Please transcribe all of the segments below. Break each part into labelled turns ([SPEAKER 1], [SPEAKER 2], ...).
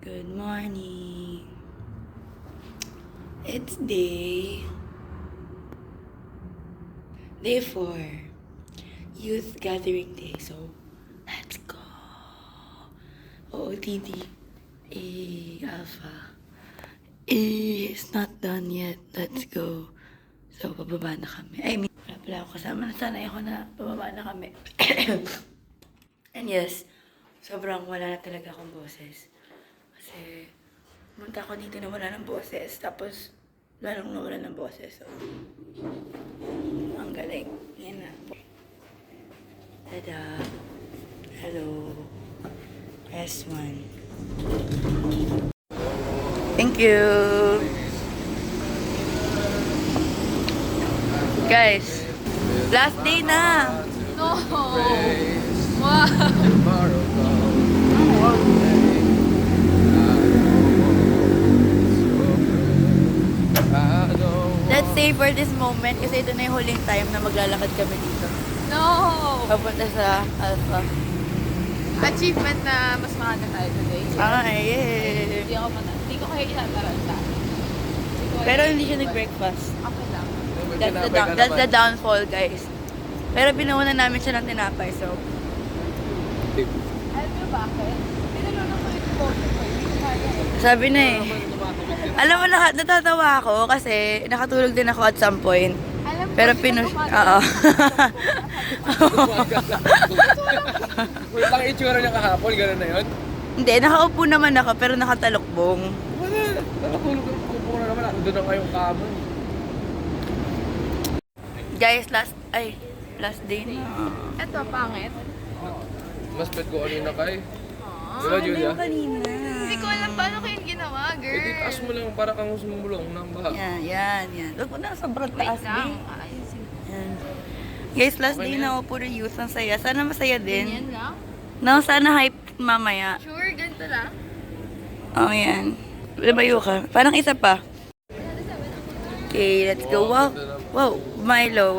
[SPEAKER 1] Good morning. It's day 4. Youth gathering day. So, let's go. OOTD. Alpha. It's not done yet. Let's go. So, bababa na kami. I mean, wala pala ako kasama. Sanay ako na bababa na kami. And yes, sobrang wala na talaga akong boses. Kasi, pumunta ako dito na wala ng boses. Tapos, lalong nawala ng boses. So, ang galing. Yan na. Tada. Hello. S1. Thank you. Guys, last day na.
[SPEAKER 2] No! Wow!
[SPEAKER 1] Let's savor this moment kasi ito na yung huling time na maglalakad kami dito.
[SPEAKER 2] No!
[SPEAKER 1] Papunta sa Alpha.
[SPEAKER 2] Achievement na mas maaga tayo today.
[SPEAKER 1] Yeah.
[SPEAKER 2] Hindi ko kayo inataranta.
[SPEAKER 1] Pero hindi siya nag-breakfast.
[SPEAKER 2] Okay lang.
[SPEAKER 1] That's the downfall, guys. Pero binuuna namin siya ng tinapay, so...
[SPEAKER 2] Alam niyo bakit? Pinalunong ko yung phone ko.
[SPEAKER 1] Sabi na eh. Alam mo, natatawa ako kasi nakatulog din ako at some point.
[SPEAKER 2] Alam ko,
[SPEAKER 1] Pero pinush... Oo.
[SPEAKER 3] Wala lang itsura niya kahapon, gano'n na yun?
[SPEAKER 1] Hindi, nakaupo naman ako pero nakatalokbong.
[SPEAKER 3] Wala, nakatulog na naman ako. Doon na kayong kamo.
[SPEAKER 1] Guys, last day na.
[SPEAKER 2] Ito, pangit.
[SPEAKER 3] Mas pet ko kanina kay. Diba,
[SPEAKER 1] Ano
[SPEAKER 3] Julia?
[SPEAKER 1] yung kanina?
[SPEAKER 2] Hindi ko alam paano ko yung ginawa, girl.
[SPEAKER 3] Eh, taas mo lang para kang sumulong ng baha.
[SPEAKER 1] Yan. Huwag mo na sobrang
[SPEAKER 2] Wait
[SPEAKER 1] taas,
[SPEAKER 2] lang.
[SPEAKER 1] babe.
[SPEAKER 2] Ayusin.
[SPEAKER 1] Yan. Guys, last day na ako puro youth. Ang saya. Sana masaya din.
[SPEAKER 2] Ganyan lang?
[SPEAKER 1] No, sana hype mamaya.
[SPEAKER 2] Sure, ganito lang?
[SPEAKER 1] Oh, yan. Lumayo ka. Parang isa pa. Okay, let's go. Wow. Milo.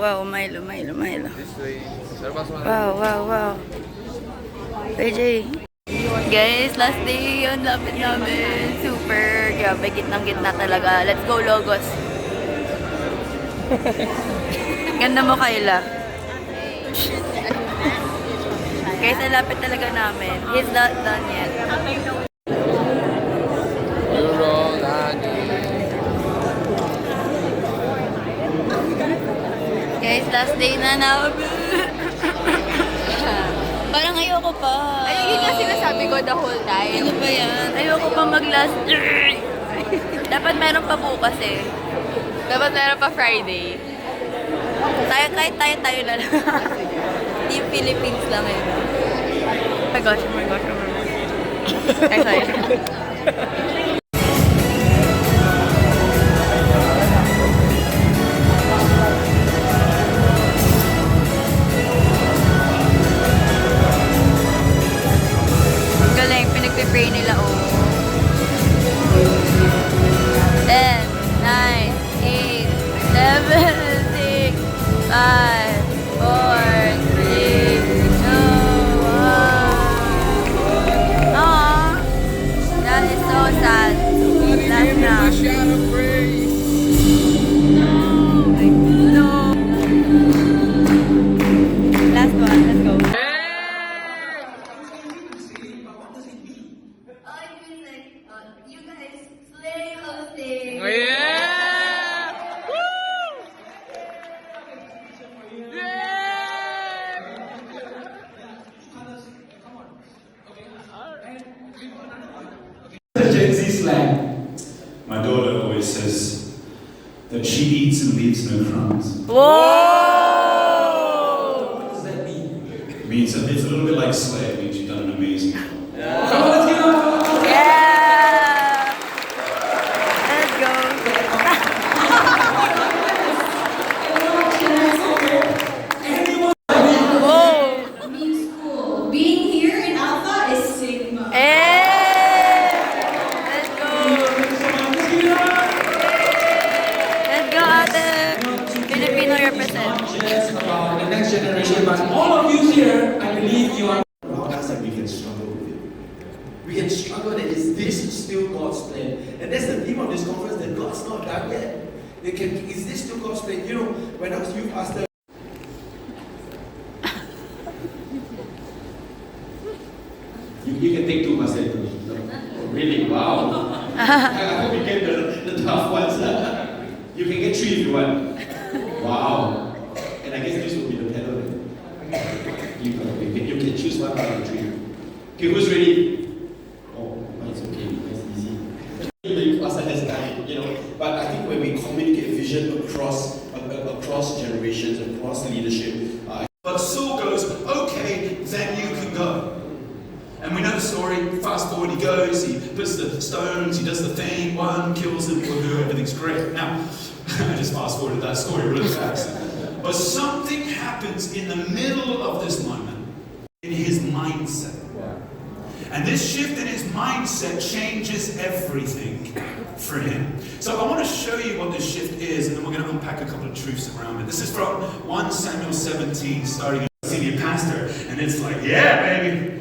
[SPEAKER 3] This way. Pero pasok na.
[SPEAKER 1] Wow. AJ. Guys, last day yun. Lapit namin. Super. Grabe, gitnang-gitna talaga. Let's go, Logos. Ganda mo, Kayla. Guys, nalapit talaga namin. He's not done yet.
[SPEAKER 3] Euro, Nani.
[SPEAKER 1] Guys, last day na namin. Parang ayoko pa.
[SPEAKER 2] Ayun yun nga sinasabi ko the whole time.
[SPEAKER 1] Ano ba yan? Ayoko pa mag-last day. Dapat meron pa bukas eh.
[SPEAKER 2] Dapat meron pa Friday.
[SPEAKER 1] Kahit tayo na lang. Team Philippines lang eh. Oh my gosh. Ay, sorry. Galing, pinagpipray nila, oh. 10, 9, 8, 7, 6, 5, 4, 3, 2, 1. Aww. That is so sad. Last na.
[SPEAKER 3] Shout of praise.
[SPEAKER 1] No. Last one, let's go. You guys slay hosting.
[SPEAKER 3] Oh, yeah!
[SPEAKER 4] Gen Z slang. My daughter always says that she eats and leaves no crumbs.
[SPEAKER 1] Whoa!
[SPEAKER 4] What does that mean? It means that it's a little bit like Slay. It means you've done an amazing job.
[SPEAKER 1] Yeah! Let's go. Whoa!
[SPEAKER 5] Being cool. Being here in Alpha is Sigma.
[SPEAKER 1] Let's go. Let's go, ate. Filipino represent.
[SPEAKER 6] The next generation, but all of you here, I believe you are.
[SPEAKER 4] Well, that's like we can struggle with it.
[SPEAKER 6] struggle that is this still God's plan? And that's the theme of this conference, that God's not done yet. Is this still God's plan? You know, when I was youth pastor, you can take 2%. No. Really? Wow. I hope you get the tough ones. You can get 3 if you want. Wow. And I guess this will be the pedal. You can choose one out of the 3. Okay, who's ready? Oh, it's okay. It's easy. The pastor has done, you know. But I think when we communicate vision across generations, across leadership, but Saul goes, okay, then you can go. And we know the story. Fast forward, he goes, he puts the stones, he does the thing, one kills him, woohoo, everything's great. Now, I just fast forwarded that story really fast. But something happens in the middle of this moment in his mindset. And this shift in his mindset changes everything for him. So I want to show you what this shift is, and then we're going to unpack a couple of truths around it. This is from 1 Samuel 17, starting as senior pastor, and it's like, yeah, baby.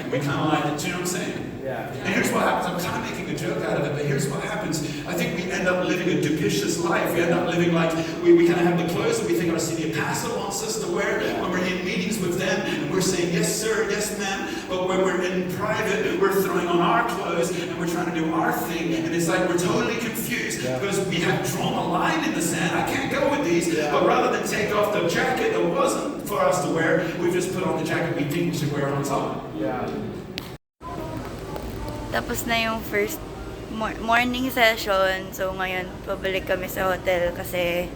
[SPEAKER 6] We kind of like it, do you know what I'm saying? Yeah. And here's what happens. I'm kind of making a joke out of it, but here's what happens. I think we end up living a duplicitous life. We end up living like we kind of have the clothes that we think our senior pastor wants us to wear when we're in meetings with them, and we're saying, yes, sir, yes, ma'am. But when we're in private, we're throwing on our clothes, and we're trying to do our thing, and it's like we're totally confused because we have drawn a line in the sand. I can't go with these. But rather than take off the jacket that wasn't for us to wear, we just put on the jacket we think we should wear on top. Yeah.
[SPEAKER 1] Tapos na yung first morning session. So ngayon, pabalik kami sa hotel kasi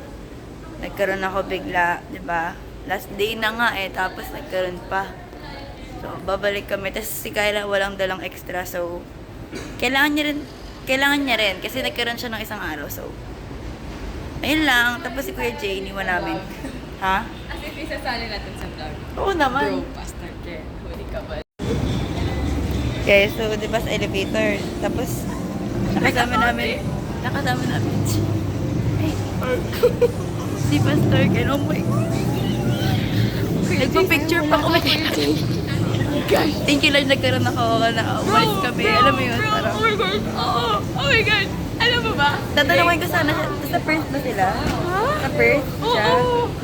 [SPEAKER 1] nagkaroon ako bigla, 'di ba? Last day na nga tapos nagkaroon pa. So babalik kami. Tapos si Kyla walang dalang extra. So kailangan niya rin kasi nagkaroon siya ng isang araw. So ayun lang. Tapos si Kuya Jay, iniwan namin. Ha?
[SPEAKER 2] As if isasali natin sa vlog.
[SPEAKER 1] Oo naman.
[SPEAKER 2] Bro, Pastor Ken, huli ka ba?
[SPEAKER 1] Okay, so di ba sa elevator, tapos nakasama namin si Pastor Ken, oh my God. Nagpa-picture pa kami. Thank you Lord, nagkaroon ako, umalis kami, alam mo yun, parang.
[SPEAKER 2] Oh my God, oh my God. Alam mo ba?
[SPEAKER 1] Tatanungin ko sana siya, sa Perth ba sila? Sa Perth siya?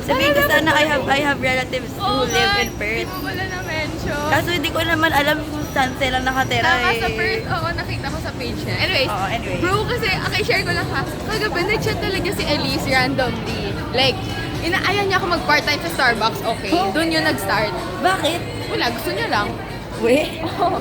[SPEAKER 1] Sabihin ko sana, I have relatives who live in Perth.
[SPEAKER 2] Hindi mo wala na-mention.
[SPEAKER 1] Kaso hindi ko naman alam kung saan sila nakatira
[SPEAKER 2] Sa Perth, nakita ko sa page niya. Anyways,
[SPEAKER 1] anyway.
[SPEAKER 2] bro, kasi, share ko lang ha. Kagabi, nag-chat talaga si Elise randomly. Like, inaaya niya ako mag-part-time sa Starbucks, okay? Doon yun nag-start.
[SPEAKER 1] Bakit?
[SPEAKER 2] Wala, gusto niya lang.
[SPEAKER 1] We?
[SPEAKER 2] Oo.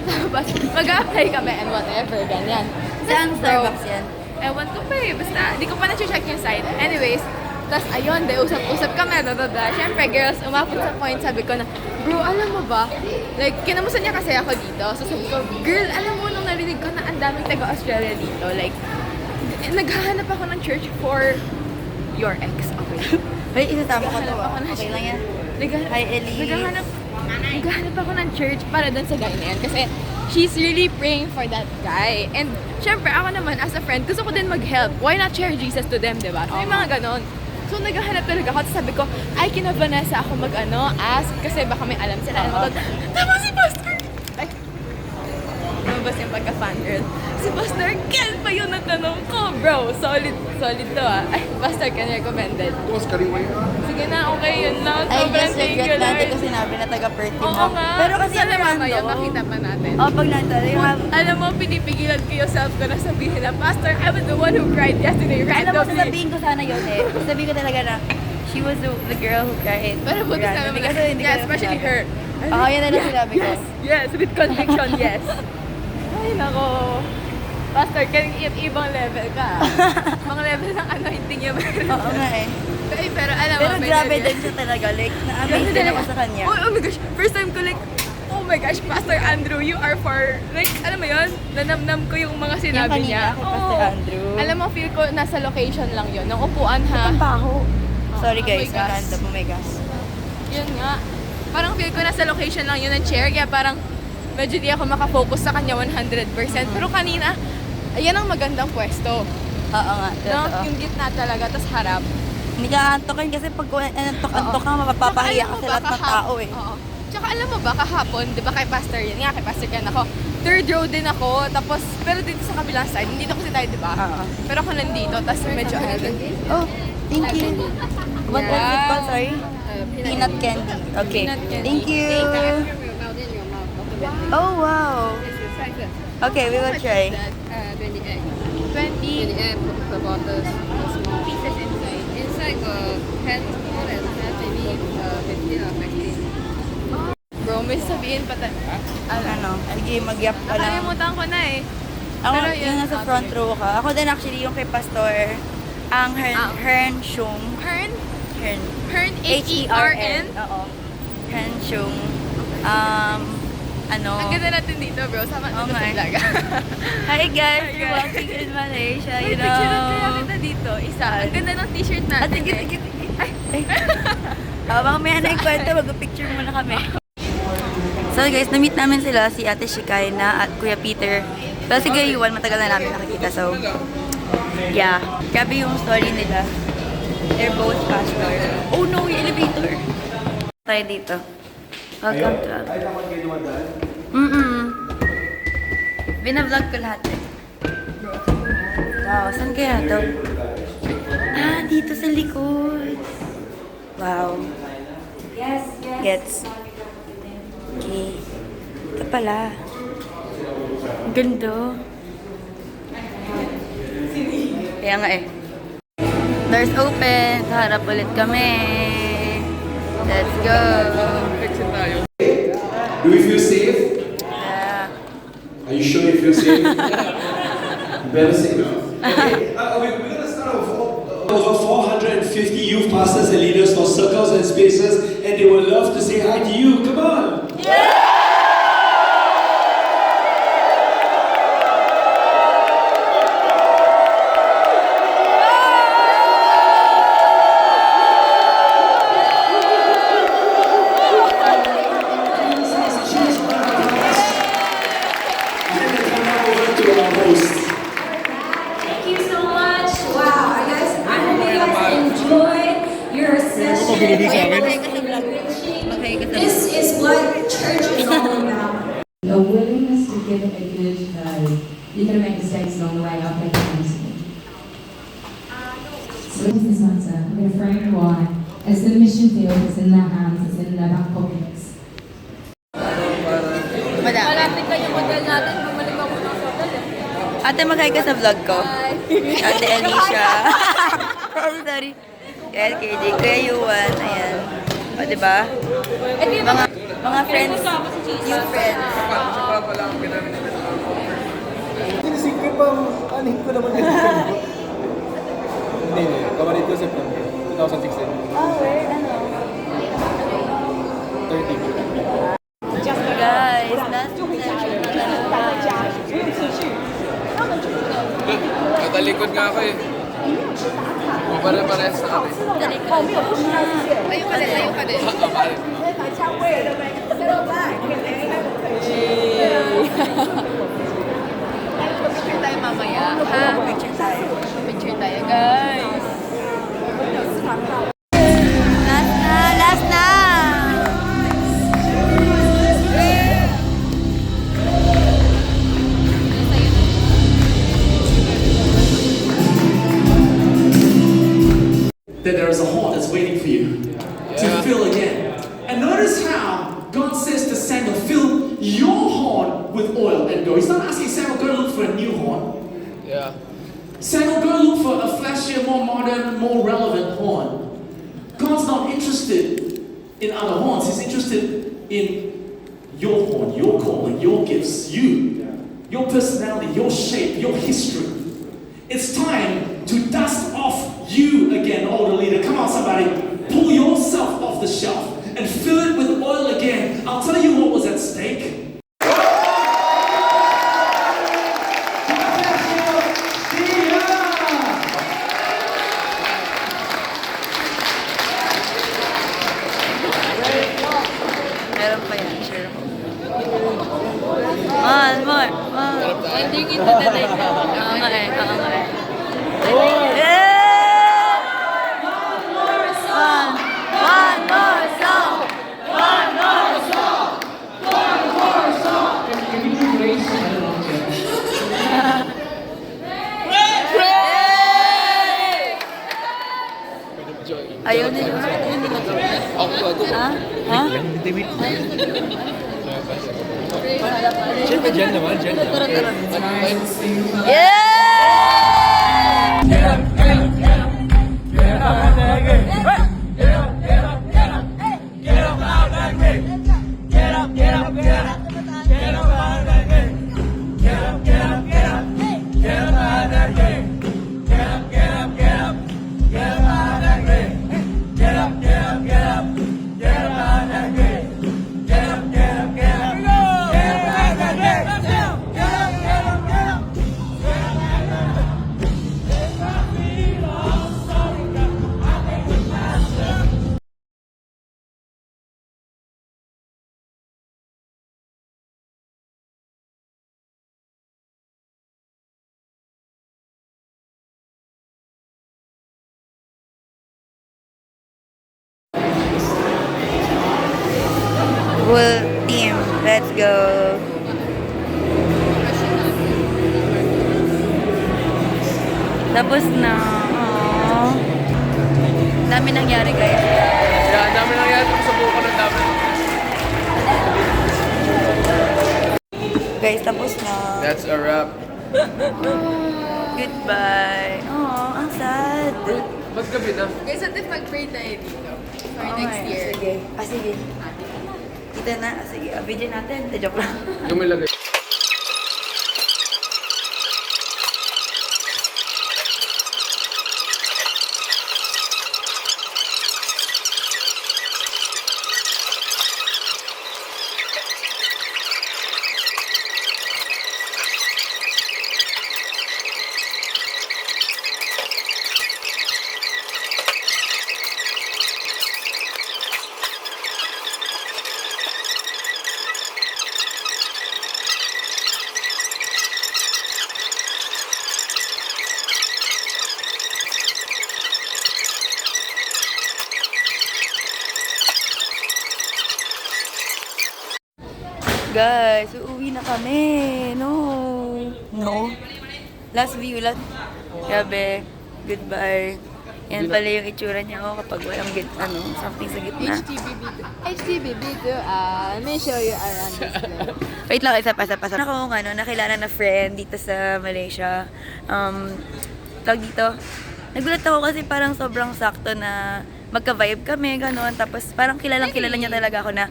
[SPEAKER 2] Tapos, mag-apply kami and whatever, ganyan.
[SPEAKER 1] Saan Starbucks yan?
[SPEAKER 2] Ewan ko pa basta, di ko pa na-check yung site. Anyways, tapos ayun, usap-usap kami, blah. Siyempre, girls, umapot sa point, sabi ko na, bro, alam mo ba? Like, kinamusta niya kasi ako dito. So sabi ko, girl, alam mo, nung narinig ko na ang daming taga-Australia dito, like, naghahanap ako ng church for your ex, okay?
[SPEAKER 1] Ay, isasama ko to
[SPEAKER 2] Naghahanap ako ng
[SPEAKER 1] Okay lang yan. Hi, Ellie.
[SPEAKER 2] Naghahanap ako ng church para dun sa guy na yan. Kasi she's really praying for that guy. And syempre, ako naman, as a friend, gusto ko din mag-help. Why not share Jesus to them, diba? So, may mga ganon. So, naghahanap talaga ako. Tapos sabi ko, ay, kina Vanessa ako ask. Kasi baka may alam sila. Tapos si Pastor, ay, lumabas yung pagka-fangirl. Si Pastor Ken pa yun ang tanong ko, bro. Solid to Ay, Pastor Ken recommended. Sige na, okay, yun lang.
[SPEAKER 1] I
[SPEAKER 2] Sobrang
[SPEAKER 1] just
[SPEAKER 2] thank you,
[SPEAKER 1] regret natin
[SPEAKER 2] Lord.
[SPEAKER 1] kasi sinabi na taga-Perth
[SPEAKER 2] Oo
[SPEAKER 1] mo.
[SPEAKER 2] nga.
[SPEAKER 1] Pero kasi
[SPEAKER 2] Sana
[SPEAKER 1] ano
[SPEAKER 2] mamaya
[SPEAKER 1] to?
[SPEAKER 2] makita pa natin.
[SPEAKER 1] Pag nandun, you have...
[SPEAKER 2] Alam mo, pinipigilan ko yourself ko na sabihin na, Pastor, I was the one who cried yesterday,
[SPEAKER 1] Alam mo,
[SPEAKER 2] randomly.
[SPEAKER 1] sasabihin ko sana yun eh. Sasabihin ko talaga na, she was the girl who cried.
[SPEAKER 2] Pero buti sa
[SPEAKER 1] Randomly.
[SPEAKER 2] naman,
[SPEAKER 1] Kasi hindi ko
[SPEAKER 2] yeah,
[SPEAKER 1] na
[SPEAKER 2] especially
[SPEAKER 1] sinabi.
[SPEAKER 2] her.
[SPEAKER 1] Oo, yan na lang sinabi ko.
[SPEAKER 2] Yes, with conviction, yes. Ay, nako. Pastor, kaya ibang level ka. Ibang level ng anointing niya.
[SPEAKER 1] Oo nga eh.
[SPEAKER 2] Pero alam mo,
[SPEAKER 1] Pero grabe din siya talaga. Like, na-amaze din ako sa kanya.
[SPEAKER 2] Oh my gosh, first time ko like, oh my gosh, Pastor Andrew, you are for, like, alam mo yun, nanamnam ko yung mga sinabi
[SPEAKER 1] Yung
[SPEAKER 2] niya.
[SPEAKER 1] kanina kay Pastor Andrew.
[SPEAKER 2] Alam mo, feel ko nasa location lang yun, ng upuan ha.
[SPEAKER 1] Ang baho. Sorry
[SPEAKER 2] Oh
[SPEAKER 1] guys,
[SPEAKER 2] my gosh.
[SPEAKER 1] maganda po may gas.
[SPEAKER 2] Yun nga. Parang feel ko nasa location lang yun ng chair, kaya parang medyo di ako makafocus sa kanya 100%. Pero kanina, ayan ang magandang pwesto.
[SPEAKER 1] Oo nga.
[SPEAKER 2] No? Yung gitna talaga, tas harap.
[SPEAKER 1] Hindi ka antokin kasi pag antok ka, mapapahiya ka sa lahat ng tao eh.
[SPEAKER 2] Oo. Tsaka alam mo ba, kahapon, di ba kay Pastor yan, nga kay Pastor Ken ako, third row din ako, tapos, pero dito sa kabilang side, hindi ako kasi tayo, di ba? Pero ako nandito, tapos medyo
[SPEAKER 1] Oh, thank you. What was it called? Sorry? Peanut candy. Okay.
[SPEAKER 2] Peanut candy.
[SPEAKER 1] Thank you. Oh, wow. Okay, we will try.
[SPEAKER 2] 20
[SPEAKER 7] the bottles, the small
[SPEAKER 2] pieces inside.
[SPEAKER 7] inside got 10 more than that, maybe 15 or 16.
[SPEAKER 2] Bro, may sabihin pa
[SPEAKER 1] Ano? Sige, mag-yap ka lang.
[SPEAKER 2] Nakalimutan ko na eh.
[SPEAKER 1] Ako,
[SPEAKER 2] Pero
[SPEAKER 1] yung nasa front row ka. Ako din actually yung kay Pastor. Ang Hern Shung.
[SPEAKER 2] Hern?
[SPEAKER 1] Hern.
[SPEAKER 2] Hern, H-E-R-N?
[SPEAKER 1] Oo. Hern Shung. Ano?
[SPEAKER 2] Ang ganda natin dito, bro. Sama
[SPEAKER 1] Oh
[SPEAKER 2] natin sa
[SPEAKER 1] my.
[SPEAKER 2] vlog.
[SPEAKER 1] Hi guys, you're watching in Malaysia,
[SPEAKER 2] May
[SPEAKER 1] you know.
[SPEAKER 2] picture kaya kita dito. Isa. Ang ganda ng t-shirt natin.
[SPEAKER 1] Sige,
[SPEAKER 2] eh.
[SPEAKER 1] sige, sige. Ay. Mamaya na yung kwento, mag-picture muna kami. So guys, na-meet namin sila, si Ate Shikaina at Kuya Peter. Pero si Kuya Yuan, matagal na namin nakikita. So, yeah. Grabe yung story nila. They're both pastor. Oh no, yung elevator. Tayo dito. Welcome to our... Binavlog ko lahat eh. Wow, saan kaya to? Ah, dito sa likod. Wow. Yes. Gets. Okay. Ito pala. Ganda. Kaya nga eh. Doors open. Kaharap ulit kami. Let's go.
[SPEAKER 3] Exit tayo.
[SPEAKER 6] Do we feel safe?
[SPEAKER 1] Yeah.
[SPEAKER 6] Are you sure you feel safe? You better say no. Okay, we're going to start with over 450 youth pastors and leaders for circles and spaces, and they would love to say hi to you. Come on!
[SPEAKER 5] Thank you so much. Wow, I guys, I hope you guys enjoyed your session. This is what church is all about.
[SPEAKER 8] A willingness to give a good, you're going to make mistakes along the way, I'll take it easily. So what is this answer? I'm going to frame why. As the mission field is in their hands, it's in their back pockets.
[SPEAKER 1] Madami.
[SPEAKER 2] Malapit kayo model natin. Bumalik ako ng hotel eh.
[SPEAKER 1] Ate, mag-hi ka sa vlog ko. Ate Alicia. Sorry. Yan, KJ. Kuya Yuan. Ayan. O, diba? Mga friends. New friends.
[SPEAKER 3] Siya pa pala ang ginamit namin.
[SPEAKER 9] Sinisingkit pa ang anin ko naman yung Hindi. Kawalit ko September 2016.
[SPEAKER 1] Oh, where? Ano?
[SPEAKER 9] 30.
[SPEAKER 1] Guys, last session na lang.
[SPEAKER 3] Natalikod nga ako eh. Pare-parehas na kami.
[SPEAKER 2] Tayo ka din, tayo ka din. Picture tayo mamaya. Ha?
[SPEAKER 1] Picture tayo.
[SPEAKER 2] Picture tayo, guys.
[SPEAKER 1] Last na!
[SPEAKER 6] That there is a horn that's waiting for you to fill again. And notice how God says to Samuel, fill your horn with oil and go. He's not asking Samuel, go look for a new horn.
[SPEAKER 3] Yeah.
[SPEAKER 6] Samuel, go look for a flashier, more modern, more relevant horn. God's not interested in other horns. He's interested in your horn, your calling, your gifts, you, your personality, your shape, your history. It's time to dust off you again, older leader. Come on, somebody. Pull yourself off the shelf and fill it with oil again. I'll tell you what was at stake.
[SPEAKER 1] Meron pa yan, share ko. More.
[SPEAKER 2] Ending into the night.
[SPEAKER 1] Oo nga eh. One more song! Ayaw nila.
[SPEAKER 3] Ako ba ito?
[SPEAKER 1] Ha? Ha?
[SPEAKER 9] Siyempre, dyan naman, dyan naman.
[SPEAKER 1] Full team, let's go. Tapos na. Aww. Dami nangyari guys.
[SPEAKER 3] Yeah, dami nangyari. Subukan ng dami.
[SPEAKER 1] Guys, tapos na.
[SPEAKER 3] That's a wrap.
[SPEAKER 1] Goodbye. Aww, ang sad.
[SPEAKER 3] Ba't gabi na?
[SPEAKER 2] Guys, what if mag-pray tayo dito? For
[SPEAKER 1] Oo
[SPEAKER 2] next
[SPEAKER 1] nga,
[SPEAKER 2] year.
[SPEAKER 1] Sige. Sige. Kita na. Sige, video natin. Joke lang.
[SPEAKER 3] Yung may lagay.
[SPEAKER 1] Guys, uuwi na kami. No. No. Last view. Grabe. Goodbye. Yan pala yung itsura niya kapag walang something sa gitna.
[SPEAKER 2] HTBB2, let me show you around this place.
[SPEAKER 1] Wait lang, isa pa. Ako nakilala na friend dito sa Malaysia. Tawag dito. Nagulat ako kasi parang sobrang sakto na magka-vibe kami, gano'n. Tapos parang kilala niya talaga ako na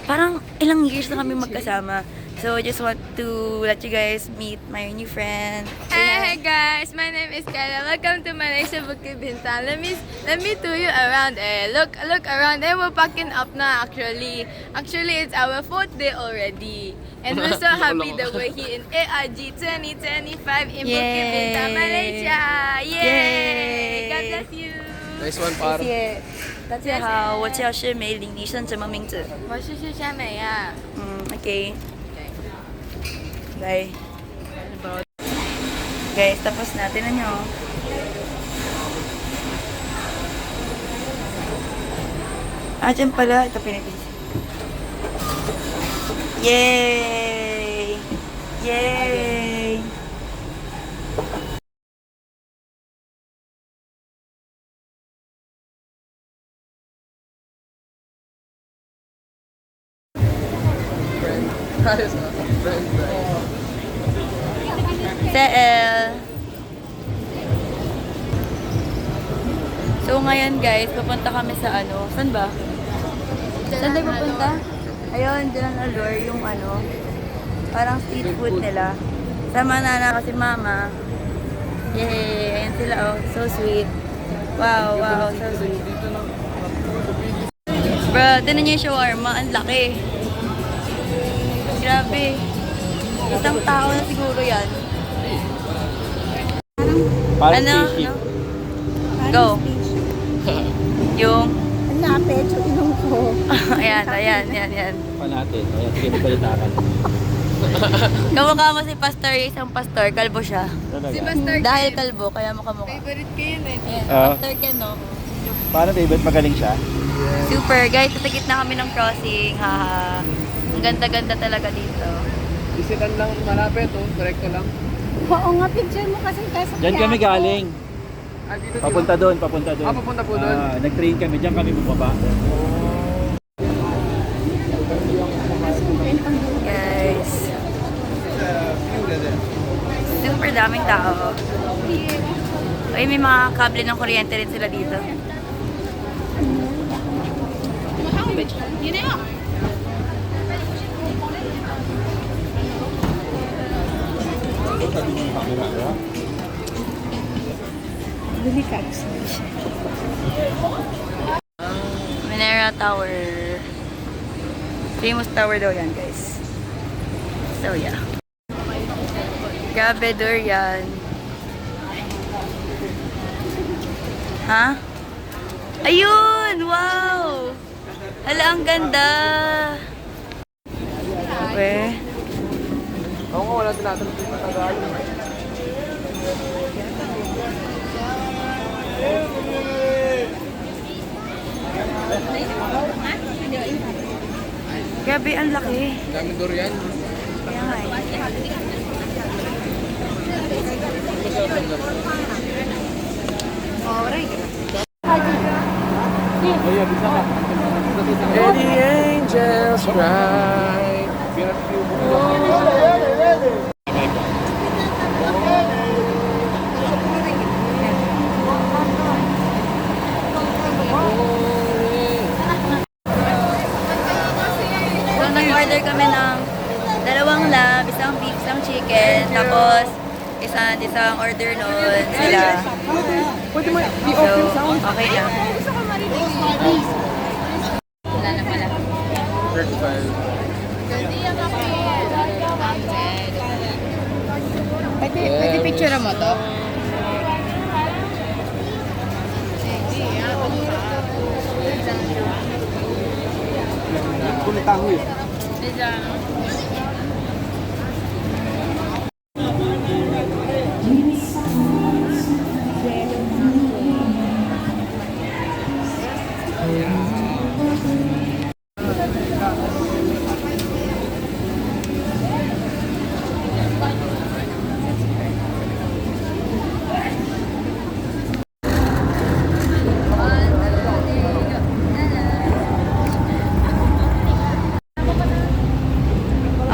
[SPEAKER 1] parang ilang years na kami magkasama. So I just want to let you guys meet my new friend.
[SPEAKER 2] Hey guys, my name is Kayla. Welcome to Malaysia Bukit Bintang. Let me tour you around. Look around. We're packing up na actually. Actually, it's our 4th day already. And we're so happy that we're here in ARG 2025 in Bukit Bintang, Malaysia. Yay! God bless you.
[SPEAKER 3] Nice one, par.
[SPEAKER 1] 谢谢大家好，我叫是梅林，你姓什么名字？
[SPEAKER 2] 我是徐佳美啊。
[SPEAKER 1] Okay. Bye. Guys, tapos na. Tingnan nyo. Dyan pala. Ito pinipis. Yay! Yay! TL. So ngayon guys, pupunta kami sa saan ba? Saan tayo pupunta? Ayun, Jalan Allure, yung parang street food nila. Sama na kasi mama. Yay! Ayan sila so sweet. Wow, so sweet. Bro, tinan niyo yung shawarma, ang laki. Grabe. Isang tao na siguro yan.
[SPEAKER 9] Parang
[SPEAKER 1] Ano?
[SPEAKER 9] spaceship.
[SPEAKER 1] Go. Yung...
[SPEAKER 7] Ang lapit yung ilong ko.
[SPEAKER 1] ayan.
[SPEAKER 9] Pa natin. Ayan, sige, magbalitakan.
[SPEAKER 1] Kamukha mo si Pastor, isang pastor, kalbo siya.
[SPEAKER 9] Talaga.
[SPEAKER 2] Pastor
[SPEAKER 1] Dahil
[SPEAKER 2] Ken.
[SPEAKER 1] kalbo, kaya mukha-mukha.
[SPEAKER 2] Favorite ko yun eh.
[SPEAKER 1] Ayan,
[SPEAKER 9] Ah.
[SPEAKER 1] Pastor Ken, no?
[SPEAKER 9] Paano, David? Magaling siya?
[SPEAKER 1] Super, guys, sa gitna kami ng crossing, haha. Ang ganda-ganda talaga dito.
[SPEAKER 3] Isitan lang malapit, oh. Direkto lang.
[SPEAKER 7] Oo nga, picture mo kasi tayo sa
[SPEAKER 9] Diyan kami galing.
[SPEAKER 3] dito,
[SPEAKER 9] Papunta doon, papunta doon.
[SPEAKER 3] papunta po doon.
[SPEAKER 9] Nag-train kami, diyan kami bumaba.
[SPEAKER 1] Guys. Super daming tao. Ay, may mga kable ng kuryente rin sila dito. Minera Tower. Famous tower daw yan, guys. So, yeah. Grabe, durian. Ha? Ayun! Wow! Hala, ang ganda! Okay.
[SPEAKER 3] Oo nga, wala tinatanong dito matagal.
[SPEAKER 1] Grabe, ang laki.
[SPEAKER 3] Daming durian.
[SPEAKER 1] Kaya nga eh.
[SPEAKER 3] And the angels cry.
[SPEAKER 1] So, nag-order kami ng 2 lab, isang beef, isang chicken, tapos isang order nun sila.
[SPEAKER 2] Pwede mo
[SPEAKER 1] So, okay na.
[SPEAKER 3] 35.
[SPEAKER 7] Pwede picture mo to?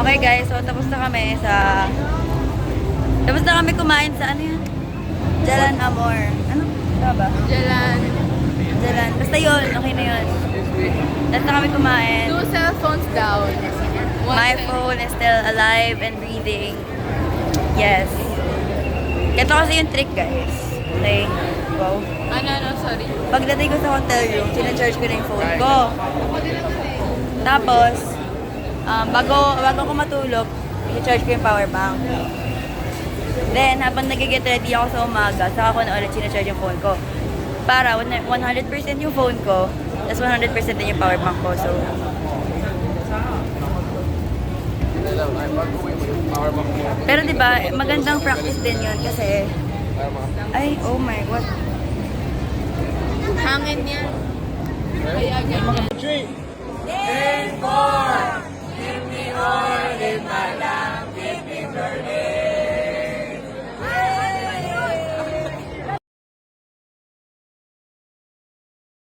[SPEAKER 1] Okay guys, so tapos na kami kumain sa ano yun? Jalan Amor. Ano? Tama ba?
[SPEAKER 2] Jalan.
[SPEAKER 1] Jalan. Basta yun, okay na yun. Tapos na kami kumain.
[SPEAKER 2] 2 cell phones down.
[SPEAKER 1] My phone is still alive and breathing. Yes. Ito kasi yung trick guys. Okay. Wow.
[SPEAKER 2] Ano, sorry.
[SPEAKER 1] Pagdating ko sa hotel room, sinacharge ko na yung phone ko. Tapos, bago ko matulog, i-charge ko yung power bank. Then, habang nag-get ready ako sa umaga, saka ko na ulit sinacharge yung phone ko. Para 100% yung phone ko, tapos 100% din yung power bank ko. So, pero diba, magandang practice din yun kasi, ay, oh my God.
[SPEAKER 2] Hangin yan. Kaya ganyan.
[SPEAKER 1] Then,